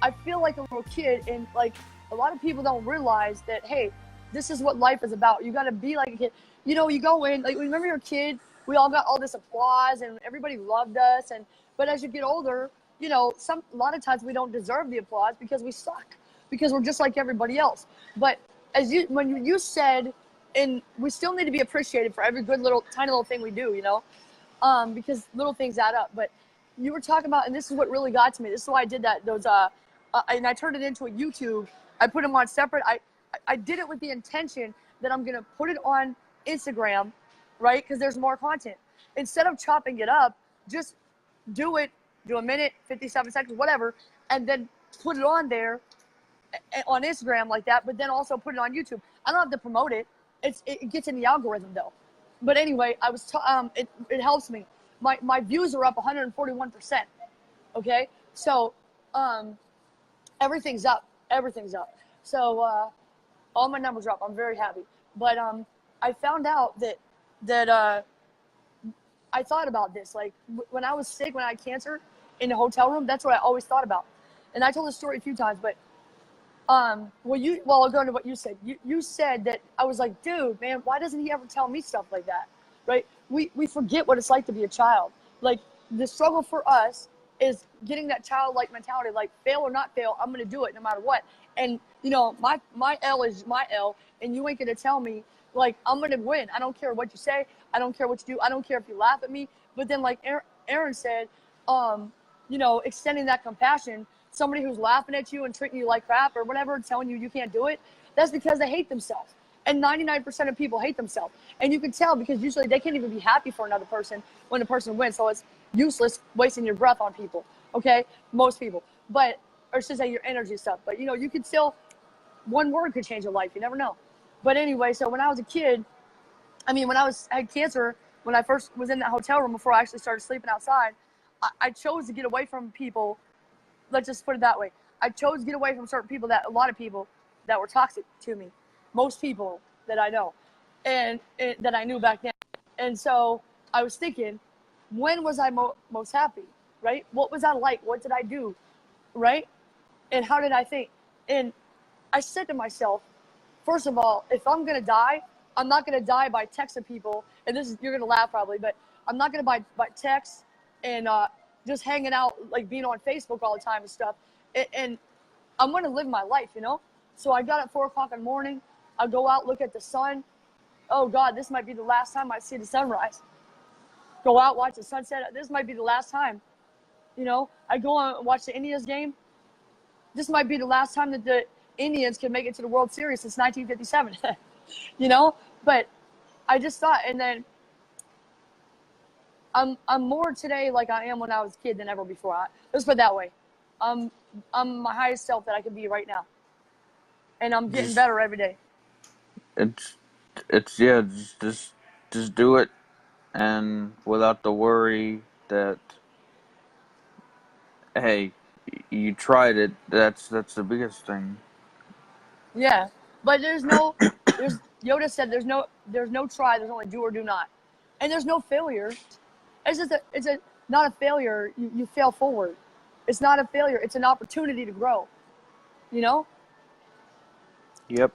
I feel like a little kid, and like a lot of people don't realize that, hey, this is what life is about. You got to be like a kid. You know, you go in, like, remember your kid, we all got all this applause and everybody loved us. But as you get older, you know, a lot of times we don't deserve the applause because we suck, because we're just like everybody else. But when you said, and we still need to be appreciated for every good little, tiny little thing we do, you know, because little things add up. But you were talking about, and this is what really got to me. This is why I did that. And I turned it into a YouTube. I put them on separate. I did it with the intention that I'm gonna put it on Instagram, right? Because there's more content. Instead of chopping it up, just do it. Do a minute, 57 seconds, whatever, and then put it on there on Instagram like that. But then also put it on YouTube. I don't have to promote it. It gets in the algorithm though. But anyway, it helps me. My views are up 141%. Okay, so everything's up. Everything's up. So all my numbers are up. I'm very happy. But I found out that I thought about this. Like when I was sick, when I had cancer in the hotel room, that's what I always thought about. And I told this story a few times, but well, I'll go into what you said. You said that. I was like, dude, man, why doesn't he ever tell me stuff like that? Right? We forget what it's like to be a child. Like the struggle for us is getting that childlike mentality, like fail or not fail, I'm gonna do it no matter what. And you know, my L is my L, and you ain't gonna tell me like I'm gonna win. I don't care what you say. I don't care what you do. I don't care if you laugh at me. But then, like Aaron said, you know, extending that compassion, somebody who's laughing at you and treating you like crap or whatever, telling you can't do it, that's because they hate themselves. And 99% of people hate themselves. And you can tell because usually they can't even be happy for another person when the person wins. So it's useless wasting your breath on people, okay? Most people. But, or should say your energy stuff. But, you know, you could still, one word could change a life. You never know. But anyway, so when I was a kid, when I had cancer, when I first was in that hotel room before I actually started sleeping outside, I chose to get away from people. Let's just put it that way. I chose to get away from certain people, a lot of people that were toxic to me. Most people that I know and that I knew back then. And so I was thinking, when was I most happy, right? What was I like? What did I do, right? And how did I think? And I said to myself, first of all, if I'm going to die, I'm not going to die by texting people. And you're going to laugh probably, but I'm not going to by text and just hanging out, like being on Facebook all the time and stuff. And I'm going to live my life, you know? So I got at 4 o'clock in the morning. I go out, look at the sun. Oh God, this might be the last time I see the sunrise. Go out, watch the sunset. This might be the last time, you know? I go on and watch the Indians game. This might be the last time that the Indians can make it to the World Series since 1957, you know? But I just thought, and then I'm more today like I am when I was a kid than ever before. Let's put it that way. I'm my highest self that I can be right now, and I'm getting Just better every day. it's yeah, just do it, and without the worry that, hey, you tried it. That's the biggest thing. Yeah, but there's Yoda said there's no try. There's only do or do not, and there's no failure. It's a not a failure. You fail forward. It's not a failure. It's an opportunity to grow. You know, Yep.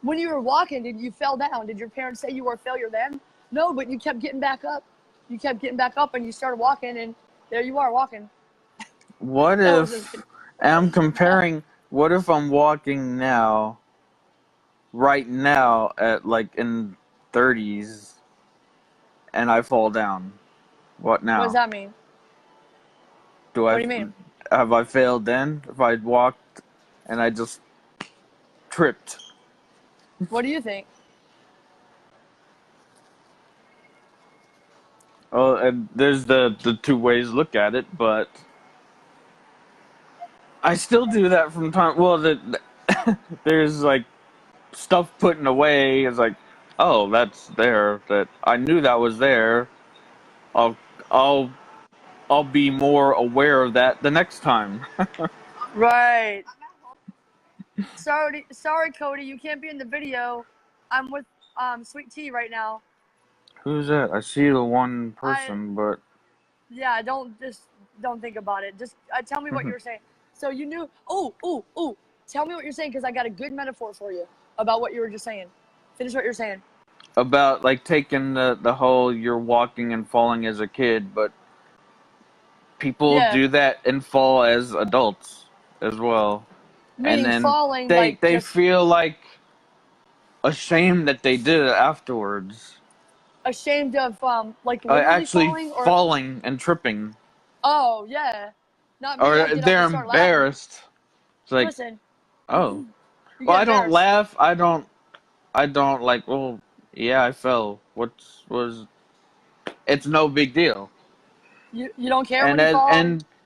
when you were walking, did you fell down? Did your parents say you were a failure then? No, but you kept getting back up. You kept getting back up, and you started walking, and there you are walking. What That was just if I'm comparing? What if I'm walking now, right now, at like in 30s, and I fall down? What what does now? that mean? Do What I do you mean? have I failed then? If I walked and I just tripped? What do you think? Oh, and there's the two ways to look at it, but I still do that from time. Well, there's like stuff putting away. It's like, oh, that's there. That I knew that was there. I'll I'll I'll be more aware of that the next time. Right. Sorry, Cody. You can't be in the video. I'm with Sweet Tea right now. Who's that? I see the one I person, but Yeah. Don't think about it. Just tell me what you were saying. So you knew. Oh. Tell me what you're saying, because I got a good metaphor for you about what you were just saying. Finish what you're saying. About like taking the whole you're walking and falling as a kid, but people Yeah. do that and fall as adults as well. And Meaning then falling, they like they just feel like ashamed that they did it afterwards. ashamed of, like literally Actually falling, or falling and tripping. oh yeah, not me. I Or get up they're and start laughing. embarrassed. It's like, Listen, oh. you Well, get I don't embarrassed. laugh. I don't like, well, yeah, I fell. It's no big deal. You don't care And when you as fall.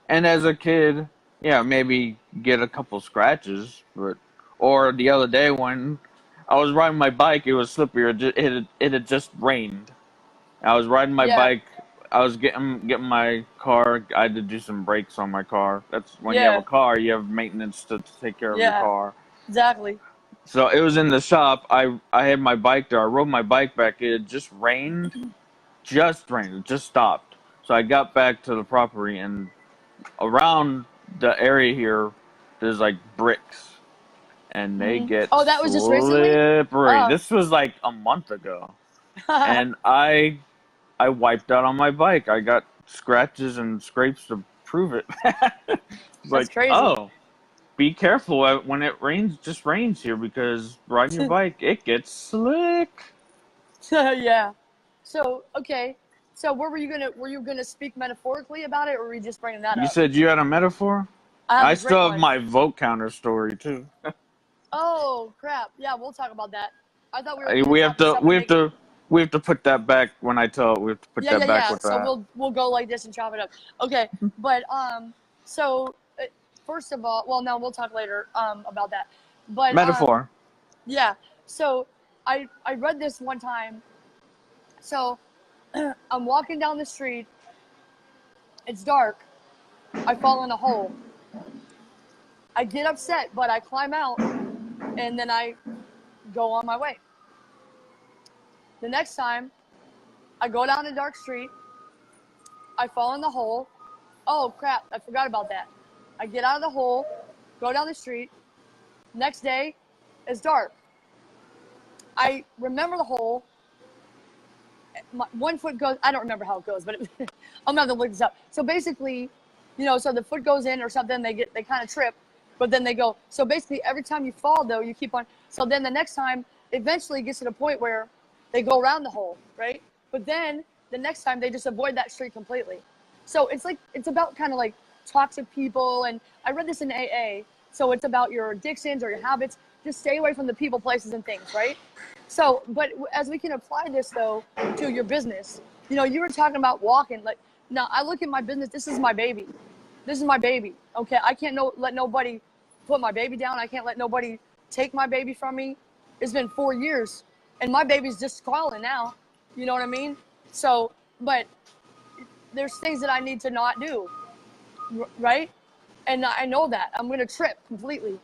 and as a kid, yeah, maybe get a couple scratches, but or the other day when I was riding my bike, it was slippery. It had just rained. I was riding my Yeah, bike. I was getting my car. I had to do some brakes on my car. That's when you have a yeah, car, you have maintenance to take care of your yeah, car. exactly. So it was in the shop. I had my bike there. I rode my bike back. It had just rained. Just rained. It just stopped. So I got back to the property, and around the area here, there's like bricks, and they get Oh, that was just recently. slippery. Oh, This was like a month ago, and I wiped out on my bike. I got scratches and scrapes to prove it. It's that's like, crazy. oh, be careful when it rains. Just rains here because riding your bike, it gets slick. Yeah. So okay. So where were you gonna speak metaphorically about it, or were you just bringing that You up? said you had a metaphor? I have I a great still have one. my vote counter story too. Oh crap! Yeah, we'll talk about that. I thought we were I- gonna we have chop this to up we and have make it. to we have to put that back when I tell it. We have to put Yeah, that yeah, back yeah. with So that. we'll go like this and chop it up. Okay, but so first of all, well, no, we'll talk later about that. But Metaphor. yeah. So I read this one time. So I'm walking down the street. It's dark. I fall in a hole. I get upset, but I climb out and then I go on my way. The next time, I go down a dark street. I fall in the hole. Oh crap! I forgot about that. I get out of the hole, go down the street. Next day, it's dark. I remember the hole. My, 1 foot goes. I don't remember how it goes, but I'm gonna have to look this up. So basically, so the foot goes in or something. They kind of trip, but then they go. So basically, every time you fall, though, you keep on. So then the next time, eventually, it gets to the point where they go around the hole, right? But then the next time, they just avoid that street completely. So it's about kind of like toxic people, and I read this in AA. So it's about your addictions or your habits. Just stay away from the people, places, and things, right? So, but as we can apply this though to your business, you were talking about walking. Like now, I look at my business. This is my baby. This is my baby. Okay, I can't let nobody put my baby down. I can't let nobody take my baby from me. It's been 4 years, and my baby's just crawling now. You know what I mean? So, but there's things that I need to not do, right? And I know that I'm gonna trip completely.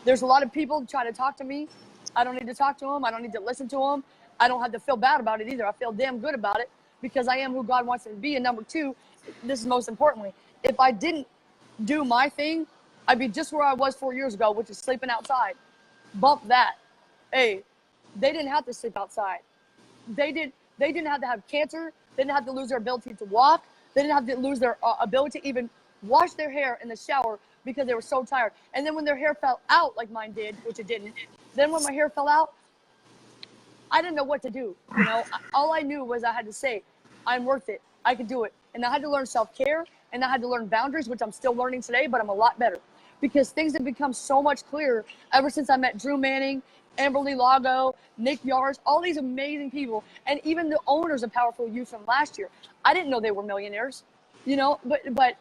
There's a lot of people try to talk to me. I don't need to talk to them. I don't need to listen to them. I don't have to feel bad about it either. I feel damn good about it because I am who God wants me to be. And number two, this is most importantly, if I didn't do my thing, I'd be just where I was 4 years ago, which is sleeping outside. Bump that. Hey, they didn't have to sleep outside. They didn't have to have cancer. They didn't have to lose their ability to walk. They didn't have to lose their ability to even wash their hair in the shower because they were so tired. And then when their hair fell out, like mine did, which it didn't, then when my hair fell out, I didn't know what to do. All I knew was I had to say, I'm worth it. I could do it. And I had to learn self-care, and I had to learn boundaries, which I'm still learning today, but I'm a lot better because things have become so much clearer ever since I met Drew Manning, Amberly Lago, Nick Yars, all these amazing people, and even the owners of Powerful Youth from last year. I didn't know they were millionaires, but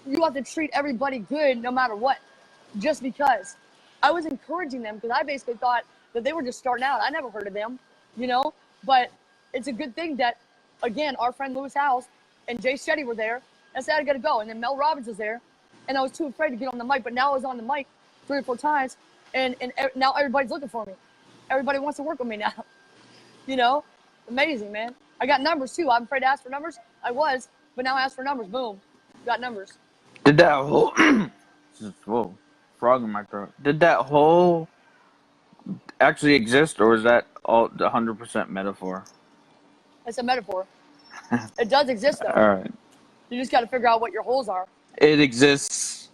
you have to treat everybody good no matter what, just because. I was encouraging them because I basically thought that they were just starting out. I never heard of them, but it's a good thing that, again, our friend Lewis Howes and Jay Shetty were there. I said, I got to go. And then Mel Robbins was there. And I was too afraid to get on the mic. But now I was on the mic 3 or 4 times. And now everybody's looking for me. Everybody wants to work with me now. Amazing, man. I got numbers too. I'm afraid to ask for numbers. I was, but now I ask for numbers. Boom. Got numbers. Did that whole Whoa, frog in my throat. Did that hole actually exist, or is that all 100% metaphor? It's a metaphor. It does exist though. All right. You just got to figure out what your holes are. It exists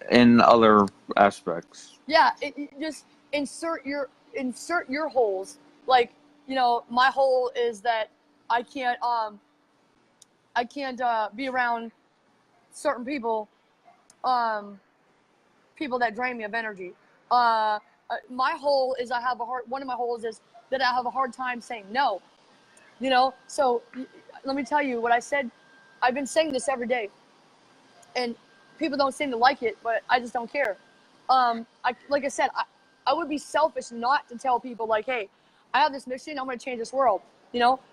in other aspects. Yeah, just insert your holes. Like, my hole is that I can't be around certain people, people that drain me of energy. My hole is one of my holes is that I have a hard time saying no. So let me tell you what I said. I've been saying this every day, and people don't seem to like it, but I just don't care. Like I said, I would be selfish not to tell people like, hey, I have this mission. I'm going to change this world.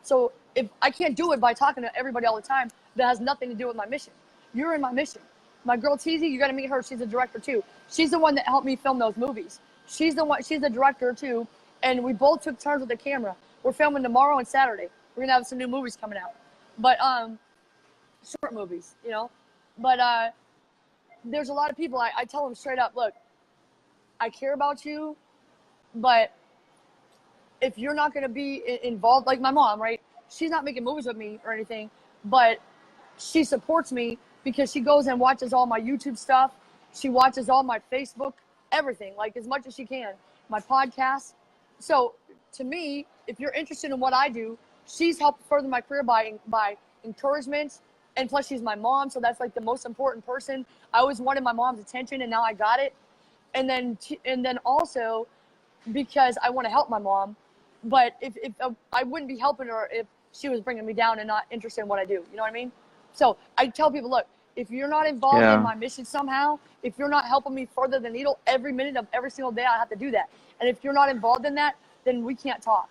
So if I can't do it by talking to everybody all the time, that has nothing to do with my mission. You're in my mission. My girl Teasy, you got to meet her. She's a director too. She's the one that helped me film those movies. She's the director too, and we both took turns with the camera. We're filming tomorrow and Saturday. We're gonna have some new movies coming out, but short movies, But there's a lot of people. I tell them straight up, look, I care about you, but if you're not gonna be involved, like my mom, right? She's not making movies with me or anything, but she supports me because she goes and watches all my YouTube stuff. She watches all my Facebook, everything, like as much as she can, my podcast. So to me, if you're interested in what I do, she's helped further my career by encouragement. And plus she's my mom. So that's like the most important person. I always wanted my mom's attention and now I got it. And then also because I want to help my mom. But if I wouldn't be helping her if she was bringing me down and not interested in what I do. You know what I mean? So I tell people, look, if you're not involved in my mission somehow, if you're not helping me further the needle every minute of every single day, I have to do that. And if you're not involved in that, then we can't talk.